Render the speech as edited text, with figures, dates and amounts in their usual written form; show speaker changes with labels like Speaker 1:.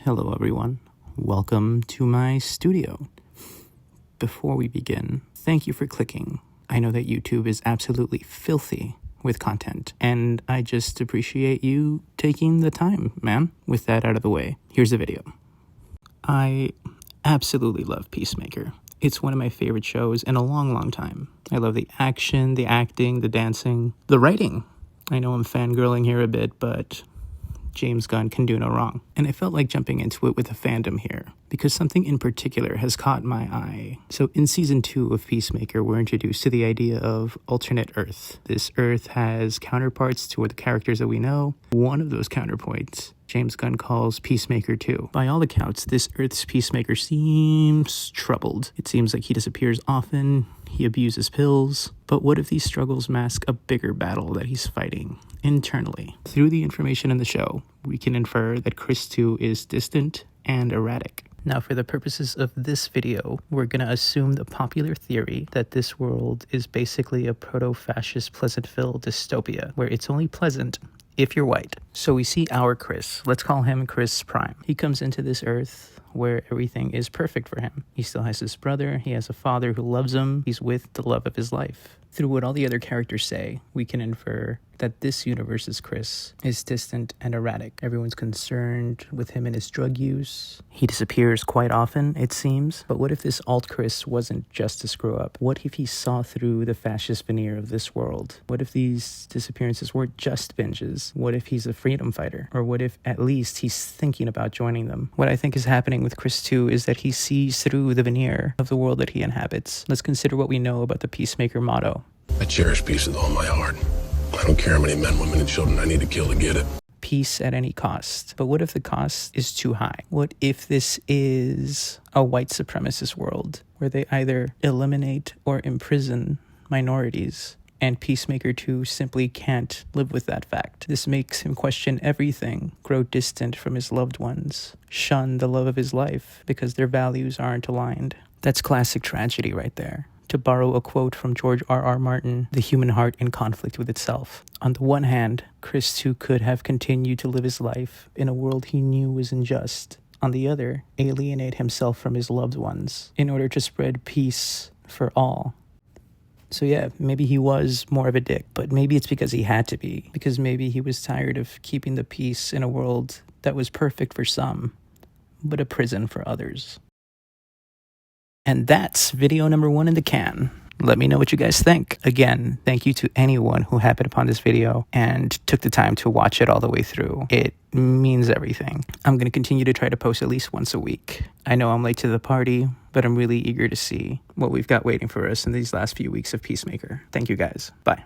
Speaker 1: Hello everyone, welcome to my studio. Before we begin, thank you for clicking. I know that YouTube is absolutely filthy with content, and I just appreciate you taking the time, man. With that out of the way, here's the video. I absolutely love Peacemaker. It's one of my favorite shows in a long time. I love the action, the acting, the dancing, the writing. I know I'm fangirling here a bit, but James Gunn can do no wrong. And I felt like jumping into it with a fandom here, because something in particular has caught my eye. So in season 2 of Peacemaker, we're introduced to the idea of alternate Earth. This Earth has counterparts to the characters that we know. One of those counterpoints, James Gunn calls Peacemaker 2. By all accounts, this Earth's Peacemaker seems troubled. It seems like he disappears often, he abuses pills. But what if these struggles mask a bigger battle that he's fighting internally? Through the information in the show, we can infer that Chris 2 is distant and erratic. Now, for the purposes of this video, we're going to assume the popular theory that this world is basically a proto-fascist Pleasantville dystopia, where it's only pleasant if you're white. So we see our Chris. Let's call him Chris Prime. He comes into this Earth where everything is perfect for him. He still has his brother. He has a father who loves him. He's with the love of his life. Through what all the other characters say, we can infer that this universe's Chris is distant and erratic. Everyone's concerned with him and his drug use. He disappears quite often, it seems. But what if this alt Chris wasn't just a screw up? What if he saw through the fascist veneer of this world? What if these disappearances weren't just binges? What if he's a freedom fighter? Or what if at least he's thinking about joining them? What I think is happening with Chris 2 is that he sees through the veneer of the world that he inhabits. Let's consider what we know about the Peacemaker motto.
Speaker 2: I cherish peace with all my heart. I don't care how many men, women, and children I need to kill to get it.
Speaker 1: Peace at any cost. But what if the cost is too high? What if this is a white supremacist world where they either eliminate or imprison minorities, and Peacemaker 2 simply can't live with that fact? This makes him question everything, grow distant from his loved ones, shun the love of his life because their values aren't aligned. That's classic tragedy right there. To borrow a quote from George R.R. Martin, the human heart in conflict with itself. On the one hand, Chris 2 could have continued to live his life in a world he knew was unjust. On the other, alienate himself from his loved ones in order to spread peace for all. So yeah, maybe he was more of a dick, but maybe it's because he had to be. Because maybe he was tired of keeping the peace in a world that was perfect for some, but a prison for others. And that's video number 1 in the can. Let me know what you guys think. Again, thank you to anyone who happened upon this video and took the time to watch it all the way through. It means everything. I'm going to continue to try to post at least once a week. I know I'm late to the party, but I'm really eager to see what we've got waiting for us in these last few weeks of Peacemaker. Thank you guys. Bye.